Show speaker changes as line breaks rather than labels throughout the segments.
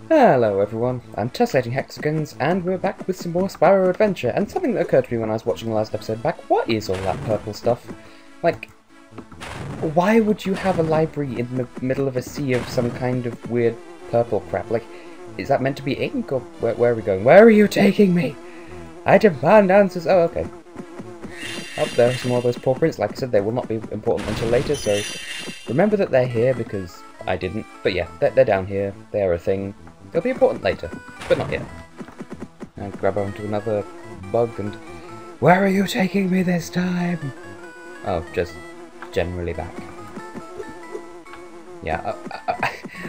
Hello everyone, I'm Tessellating Hexagons, and we're back with some more Spyro adventure, and something that occurred to me when I was watching the last episode back, what is all that purple stuff? Like, why would you have a library in the middle of a sea of some kind of weird purple crap? Like, is that meant to be ink, or where are we going? Where are you taking me? I demand answers! Oh, okay. Oh, there are some more of those paw prints. Like I said, they will not be important until later, so remember that they're here, because I didn't. But yeah, they're down here, they're a thing. They'll be important later, but not yet. And grab onto another bug and... Where are you taking me this time? Oh, just generally back. Yeah,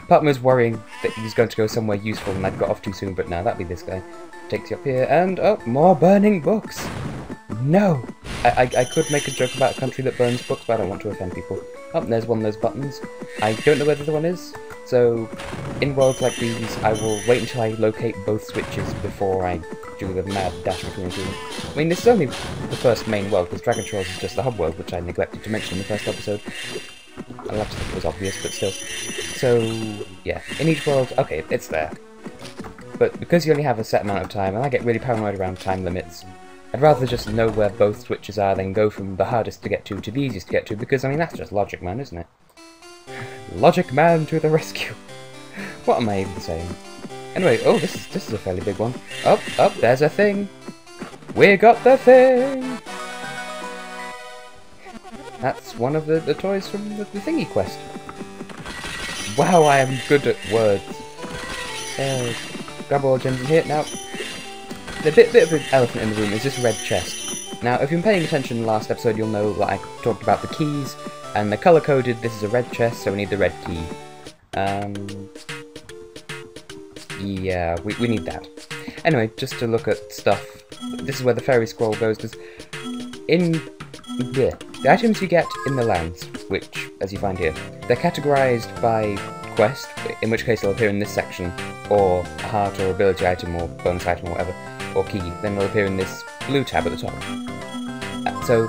part of me was worrying that he was going to go somewhere useful and I'd got off too soon, but no, that'd be this guy. Takes you up here, and oh, more burning books! No! I could make a joke about a country that burns books, but I don't want to offend people. Oh, there's one of those buttons. I don't know where the other one is, so in worlds like these, I will wait until I locate both switches before I do the mad dash between the two. I mean, this is only the first main world, because Dragon Shores is just the hub world, which I neglected to mention in the first episode. I love to think it was obvious, but still. So, yeah, in each world, okay, it's there. But because you only have a set amount of time, and I get really paranoid around time limits, I'd rather just know where both switches are than go from the hardest to get to the easiest to get to, because, I mean, that's just Logic Man, isn't it? Logic Man to the rescue! What am I even saying? Anyway, oh, this is a fairly big one. Up, there's a thing! We got the thing! That's one of the toys from the thingy quest. Wow, I am good at words. Grab all gems in here. Now, the bit of an elephant in the room is this red chest. Now, if you've been paying attention in the last episode, you'll know that I talked about the keys, and they're colour-coded. This is a red chest, so we need the red key. Yeah, we need that. Anyway, just to look at stuff, this is where the fairy scroll goes, because the items you get in the lands, which, as you find here, they're categorised by quest, in which case they'll appear in this section, or a heart or ability item or bonus item or whatever, or key, then they'll appear in this blue tab at the top. So,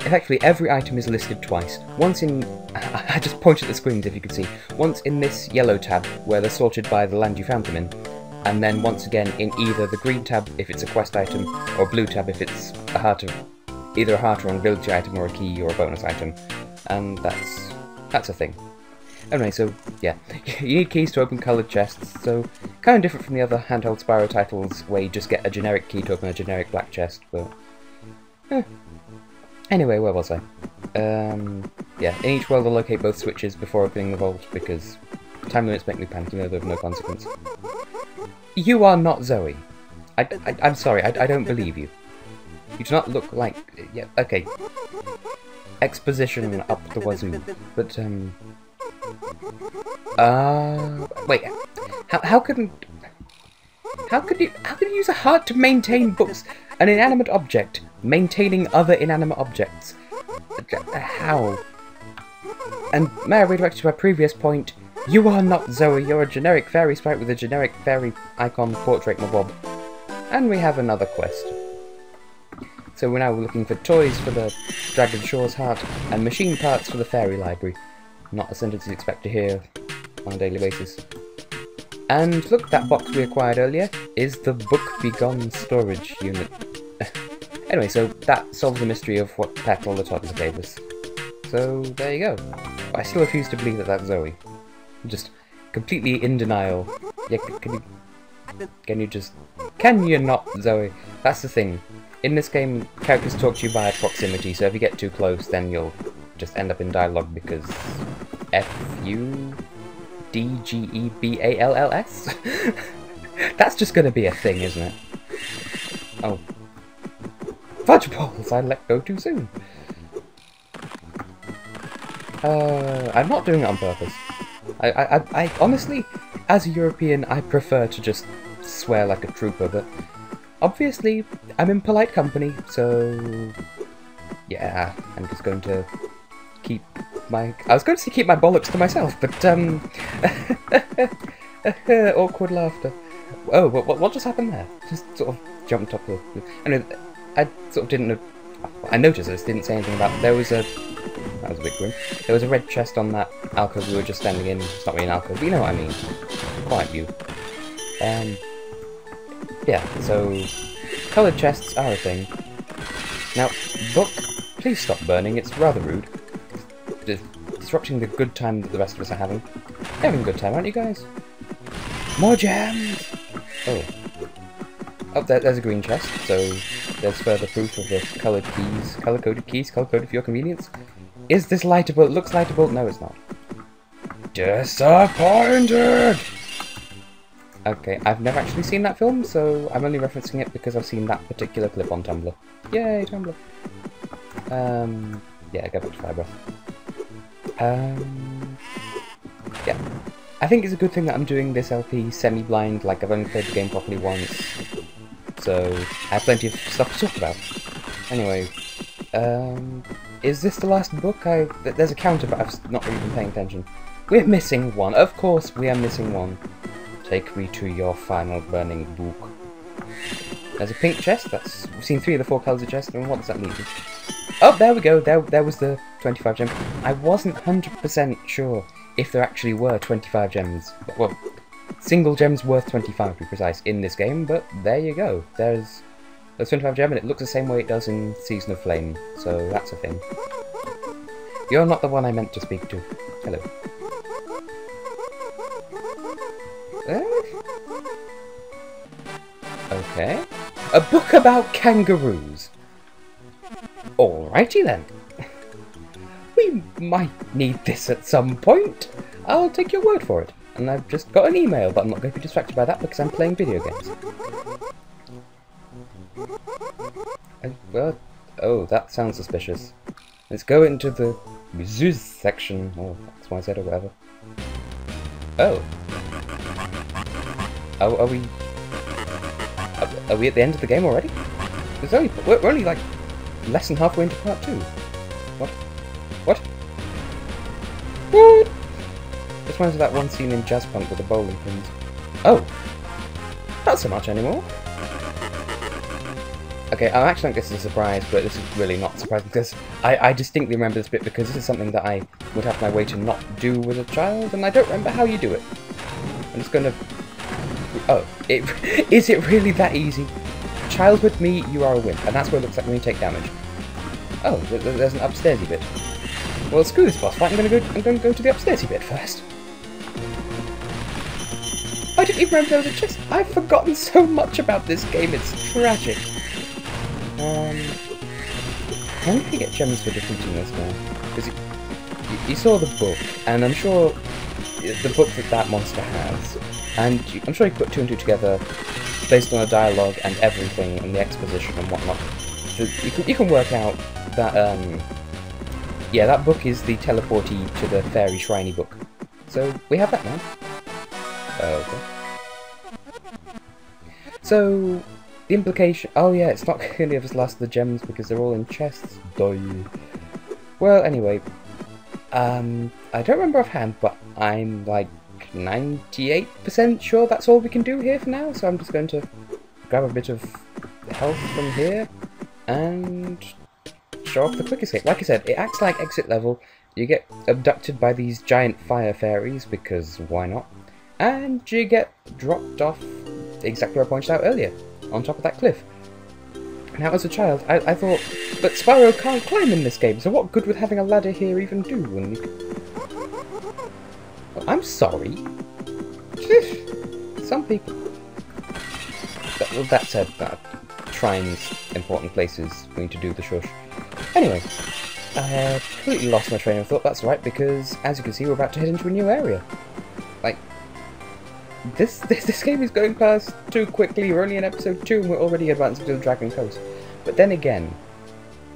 effectively every item is listed twice. Once in... I just pointed at the screens if you could see. Once in this yellow tab, where they're sorted by the land you found them in, and then once again in either the green tab if it's a quest item, or blue tab if it's a heart of... either a heart or an ability item or a key or a bonus item. And that's a thing. Anyway, so, yeah, you need keys to open coloured chests, so kind of different from the other handheld Spyro titles, where you just get a generic key to open a generic black chest, but... Anyway, where was I? Yeah, in each world I'll locate both switches before opening the vault, because time limits make me panic, even though they're of no consequence. You are not Zoe. I'm sorry, I don't believe you. You do not look like... yeah, okay. Exposition up the wazoo, but, wait, how can you use a heart to maintain books? An inanimate object maintaining other inanimate objects. How? And may I redirect to my previous point? You are not Zoe. You're a generic fairy sprite with a generic fairy icon portrait mabob. And we have another quest. So we're now looking for toys for the Dragon Shores heart and machine parts for the fairy library. Not a sentence you expect to hear on a daily basis. And look, that box we acquired earlier is the Book Begone storage unit. Anyway, so that solves the mystery of what Petal the toddler gave us. So there you go. But I still refuse to believe that that's Zoe. I'm just completely in denial. Yeah, can you not, Zoe? That's the thing. In this game, characters talk to you via proximity, so if you get too close, then you'll just end up in dialogue because FUDGEBALLS? That's just gonna be a thing, isn't it? Oh. Fudge balls! I let go too soon. I'm not doing it on purpose. I honestly, as a European, I prefer to just swear like a trooper, but obviously, I'm in polite company, so yeah, I'm just going to keep my... I was going to say keep my bollocks to myself, but awkward laughter. Oh, what just happened there? Just sort of jumped up the... Anyway, I sort of didn't... I noticed, I just didn't say anything about... There was a... That was a bit grim. There was a red chest on that alcove we were just standing in. It's not really an alcove, but you know what I mean. Quiet view. Yeah, so coloured chests are a thing. Now, book, please stop burning, it's rather rude. Disrupting the good time that the rest of us are having. You're having a good time, aren't you guys? More gems! Oh. Oh, there's a green chest, so there's further proof of the coloured keys. Colour-coded for your convenience. Is this lightable? It looks lightable. No, it's not. Disappointed! Okay, I've never actually seen that film, so I'm only referencing it because I've seen that particular clip on Tumblr. Yay, Tumblr! Yeah, go back to Fire Breath. Yeah. I think it's a good thing that I'm doing this LP semi-blind, like I've only played the game properly once, so I have plenty of stuff to talk about. Anyway, is this the last book? There's a counter, but I've not really been paying attention. We're missing one. Of course we are missing one. Take me to your final burning book. There's a pink chest. We've seen 3 of the 4 colours of chest, and what does that mean? Oh, there we go. There was the 25 gems. I wasn't 100% sure if there actually were 25 gems. Well, single gems worth 25 to be precise in this game, but there you go. There's 25 gem, and it looks the same way it does in Season of Flame, so that's a thing. You're not the one I meant to speak to. Hello. Okay. A book about kangaroos. Alrighty then. We might need this at some point. I'll take your word for it. And I've just got an email, but I'm not going to be distracted by that because I'm playing video games. Well, oh, that sounds suspicious. Let's go into the Zeus section, or XYZ or whatever. Oh. Are we at the end of the game already? We're only like less than halfway into part 2. What? What? What? Just reminds me of that one scene in Jazz Punk with the bowling pins. Oh! Not so much anymore. Okay, I actually think this is a surprise, but this is really not surprising because I distinctly remember this bit because this is something that I would have my way to not do with a child, and I don't remember how you do it. I'm just gonna... Oh, is it really that easy? Child with me, you are a wimp, and that's what it looks like when you take damage. Oh, there's an upstairsy bit. Well, screw this boss fight. I'm gonna go to the upstairsy bit first. I didn't even remember there was a chest. I've forgotten so much about this game. It's tragic. How do you get gems for defeating this guy? Because you saw the book, and I'm sure the book that monster has, and I'm sure you put 2 and 2 together based on the dialogue and everything and the exposition and whatnot. You can work out that yeah, that book is the teleportee to the fairy shriney book. So we have that now. Okay. So the implication... Oh yeah, it's not going to give us last of the gems because they're all in chests. Duh. Well, anyway. I don't remember offhand, but I'm like 98% sure that's all we can do here for now. So I'm just going to grab a bit of health from here and show off the quick escape. Like I said, it acts like exit level. You get abducted by these giant fire fairies because why not? And you get dropped off exactly where I pointed out earlier, on top of that cliff. Now, as a child, I thought, but Spyro can't climb in this game, so what good would having a ladder here even do? When you could... Well, I'm sorry. Some people... Well, that said, shrines, important places, we need to do the shush. Anyway, I completely lost my train of thought. That's right, because as you can see, we're about to head into a new area. Like, this game is going past too quickly. We're only in episode 2 and we're already advancing to the Dragon Coast. But then again,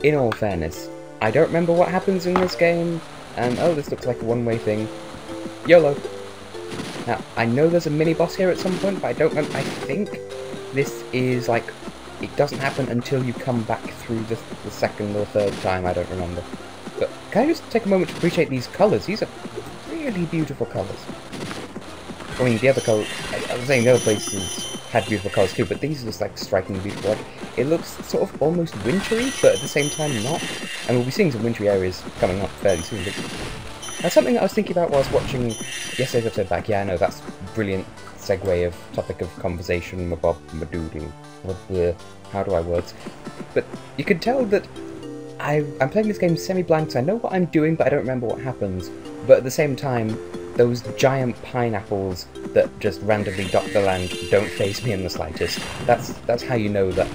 in all fairness, I don't remember what happens in this game, and oh, this looks like a one-way thing. YOLO. Now, I know there's a mini-boss here at some point, but I don't remember. I think this is like, it doesn't happen until you come back through the second or third time, I don't remember. But can I just take a moment to appreciate these colours? These are really beautiful colours. I mean, the other colours, I was saying the other places had beautiful colours too, but these are just like strikingly beautiful. Like, it looks sort of almost wintry, but at the same time not. And we'll be seeing some wintry areas coming up fairly soon. But that's something that I was thinking about while I was watching yesterday's episode back. Yeah, I know, that's brilliant segue of topic of conversation, mabob, madoodle, how do I words? But you can tell that I'm playing this game semi-blind, so I know what I'm doing, but I don't remember what happens. But at the same time, those giant pineapples that just randomly dot the land don't faze me in the slightest. That's how you know that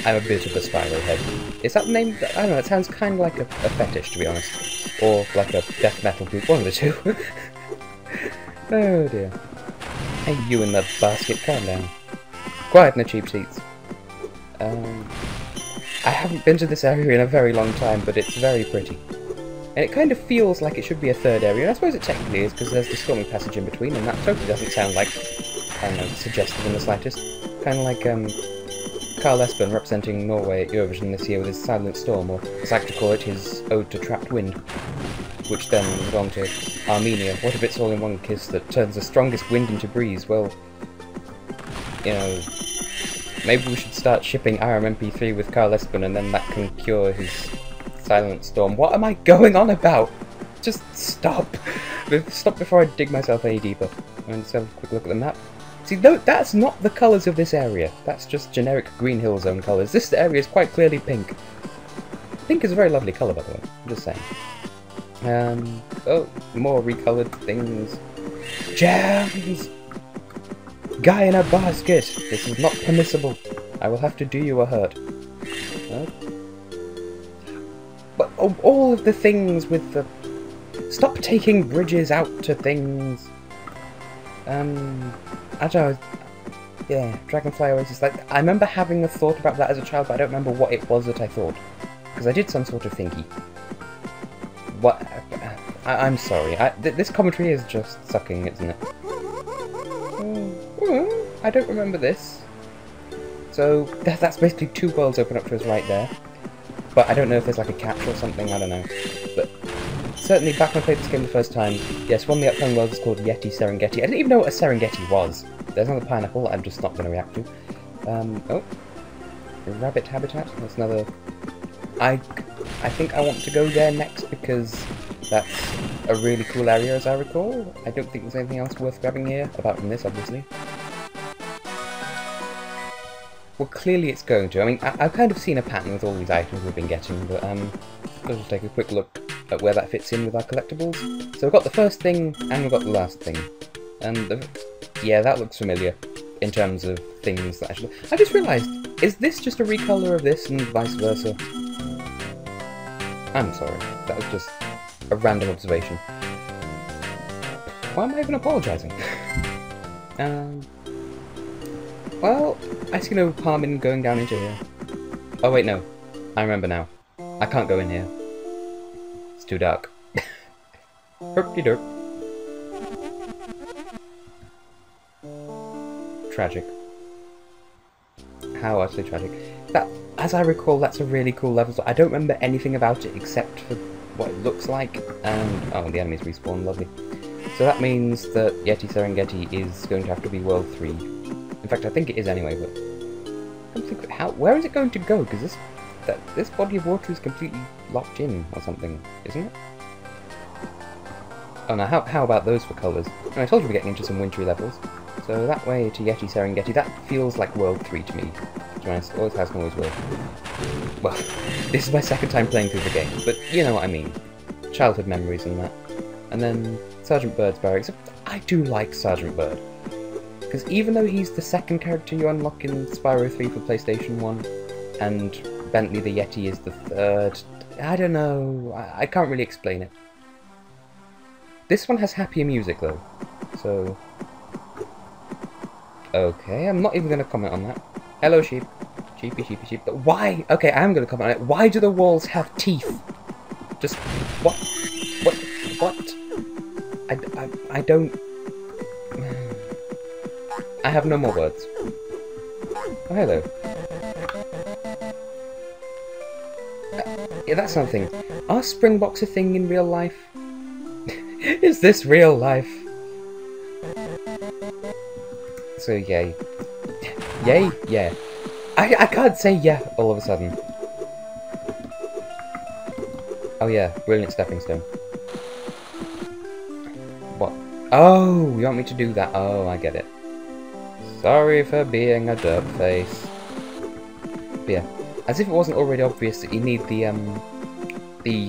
I'm a bit of a Spyro head. Is that the name? I don't know, it sounds kind of like a fetish, to be honest. Or like a death metal group, one of the two. Oh dear. Hey, you in the basket, calm down. Quiet in the cheap seats. I haven't been to this area in a very long time, but it's very pretty. And it kind of feels like it should be a third area, and I suppose it technically is, because there's the storming passage in between, and that totally doesn't sound like, I don't know, suggestive in the slightest. Kind of like, Carl Espen representing Norway at Eurovision this year with his Silent Storm, or as I like to call it, his Ode to Trapped Wind. Which then went on to Armenia. What if it's all in one kiss that turns the strongest wind into breeze? Well, you know, maybe we should start shipping RMMP3 with Carl Espen, and then that can cure his Silent Storm. What am I going on about? Just stop. Stop before I dig myself any deeper. And let's have a quick look at the map. See, no, that's not the colours of this area. That's just generic Green Hill Zone colours. This area is quite clearly pink. Pink is a very lovely colour, by the way. I'm just saying. Oh, more recolored things. Gems! Guy in a basket! This is not permissible. I will have to do you a hurt. But all of the things with the... Stop taking bridges out to things. I don't know. Yeah, Dragonfly Oasis. Like, I remember having a thought about that as a child, but I don't remember what it was that I thought. Because I did some sort of thinky. What? I'm sorry. This commentary is just sucking, isn't it? I don't remember this. So that's basically two worlds open up to us right there. But I don't know if there's like a catch or something. I don't know. But certainly, back when I played this game the first time, yes, one of the upcoming worlds is called Yeti Serengeti. I didn't even know what a Serengeti was. There's another pineapple I'm just not going to react to. Oh, rabbit habitat. That's another. I think I want to go there next because that's a really cool area, as I recall. I don't think there's anything else worth grabbing here, apart from this, obviously. Well, clearly it's going to. I mean, I've kind of seen a pattern with all these items we've been getting, but let's just take a quick look at where that fits in with our collectibles. So we've got the first thing, and we've got the last thing. And, yeah, that looks familiar in terms of things that actually... I just realised, is this just a recolor of this and vice versa? I'm sorry, that was just a random observation. Why am I even apologising? Well, I see no harm in going down into here. Oh wait, no. I remember now. I can't go in here. It's too dark. Herp-de-derp. Tragic. How utterly tragic. That, as I recall, that's a really cool level. So I don't remember anything about it except for what it looks like. And oh, the enemies respawn. Lovely. So that means that Yeti Serengeti is going to have to be World 3. In fact, I think it is anyway. But I don't think where is it going to go? Because this body of water is completely locked in or something, isn't it? Oh no, how about those for colours? And I told you we're getting into some wintry levels. So that way to Yeti Serengeti, that feels like World 3 to me. To be honest, always has and always will. Well, this is my second time playing through the game, but you know what I mean. Childhood memories and that. And then Sergeant Bird's barracks. I do like Sergeant Bird. Because even though he's the second character you unlock in Spyro 3 for PlayStation 1, and Bentley the Yeti is the third, I don't know, I can't really explain it. This one has happier music though, so... Okay, I'm not even going to comment on that. Hello sheep. Sheepy, sheepy, sheep. Why? Okay, I am going to comment on it. Why do the walls have teeth? Just... What? What? I don't... I have no more words. Oh, hello. Yeah, that's something. Are Springboks a thing in real life? Is this real life? So, yay. Yay? Yeah. I can't say yeah all of a sudden. Oh yeah, brilliant stepping stone. What? Oh, you want me to do that? Oh, I get it. Sorry for being a derp face. But yeah, as if it wasn't already obvious that you need the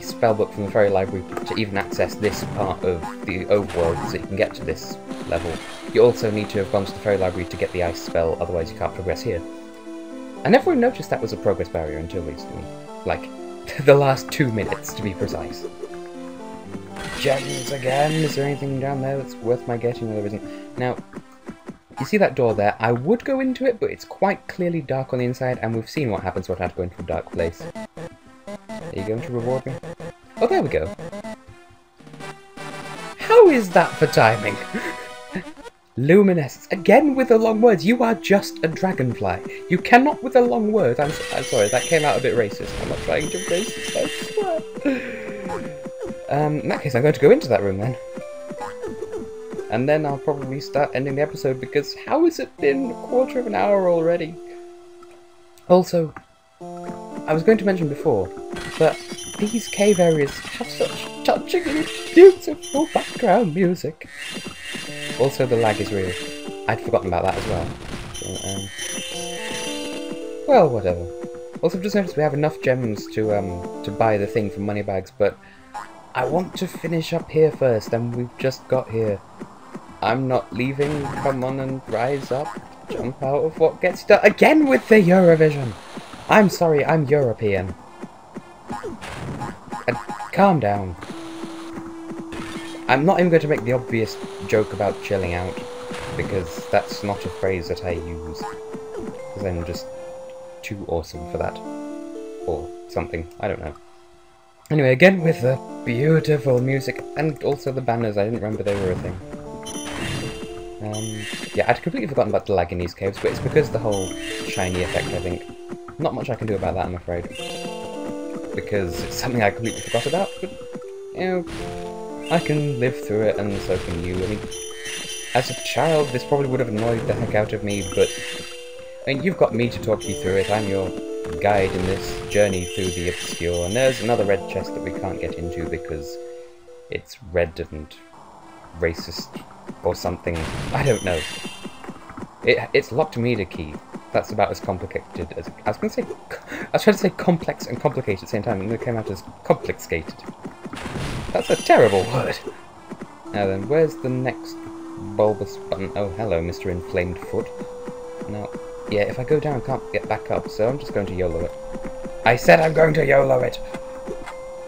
spellbook from the fairy library to even access this part of the overworld so you can get to this level. You also need to have gone to the fairy library to get the ice spell, otherwise you can't progress here. I never noticed that was a progress barrier until recently. Like, the last 2 minutes to be precise. Gems again! Is there anything down there that's worth my getting? No, there isn't. Now, you see that door there? I would go into it, but it's quite clearly dark on the inside, and we've seen what happens when I have to go into a dark place. Are you going to reward me? Oh, there we go. How is that for timing? Luminescence. Again with the long words. You are just a dragonfly. You cannot with a long word. I'm sorry, that came out a bit racist. I'm not trying to racist, I swear. In that case, I'm going to go into that room then. And then I'll probably start ending the episode because how has it been a quarter of an hour already? Also, I was going to mention before, but these cave areas have such touchingly beautiful background music. Also, the lag is real. I'd forgotten about that as well. So, well, whatever. Also, I've just noticed we have enough gems to buy the thing from Moneybags, but I want to finish up here first, and we've just got here. I'm not leaving. Come on and rise up. Jump out of what gets done. Again with the Eurovision! I'm sorry, I'm European. Calm down. I'm not even going to make the obvious joke about chilling out, because that's not a phrase that I use. Because I'm just too awesome for that. Or something, I don't know. Anyway, again with the beautiful music, and also the banners, I didn't remember they were a thing. Yeah, I'd completely forgotten about the lag in these caves, but it's because the whole shiny effect, I think. Not much I can do about that, I'm afraid. Because it's something I completely forgot about, but, you know, I can live through it, and so can you. I mean, as a child, this probably would have annoyed the heck out of me, but, I mean, you've got me to talk you through it. I'm your guide in this journey through the obscure, and there's another red chest that we can't get into because it's red and racist or something. I don't know. It's locked me to key. That's about as complicated as... I was trying to say complex and complicated at the same time, and it came out as complicated. That's a terrible word. Now then, where's the next bulbous button? Oh, hello, Mr. Inflamed Foot. Now, yeah, if I go down, I can't get back up, so I'm just going to YOLO it. I said I'm going to YOLO it!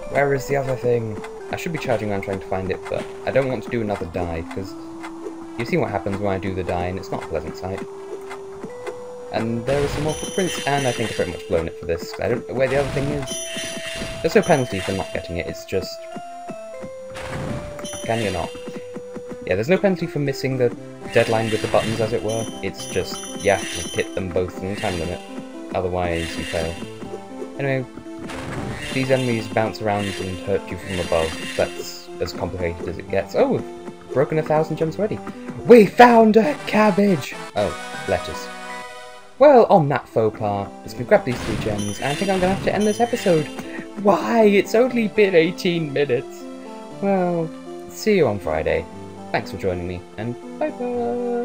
Where is the other thing? I should be charging around trying to find it, but I don't want to do another die, because you've seen what happens when I do the die, and it's not a pleasant sight. And there are some more footprints, and I think I've pretty much blown it for this. I don't know where the other thing is. There's no penalty for not getting it, it's just... Can you not? Yeah, there's no penalty for missing the deadline with the buttons, as it were. It's just, you have to hit them both in the time limit. Otherwise, you fail. Anyway, these enemies bounce around and hurt you from above. That's as complicated as it gets. Oh, we've broken 1,000 gems already. We found a cabbage! Oh, letters. Well, on that faux pas, let's grab these 3 gems, and I think I'm going to have to end this episode. Why? It's only been 18 minutes. Well, see you on Friday. Thanks for joining me, and bye-bye.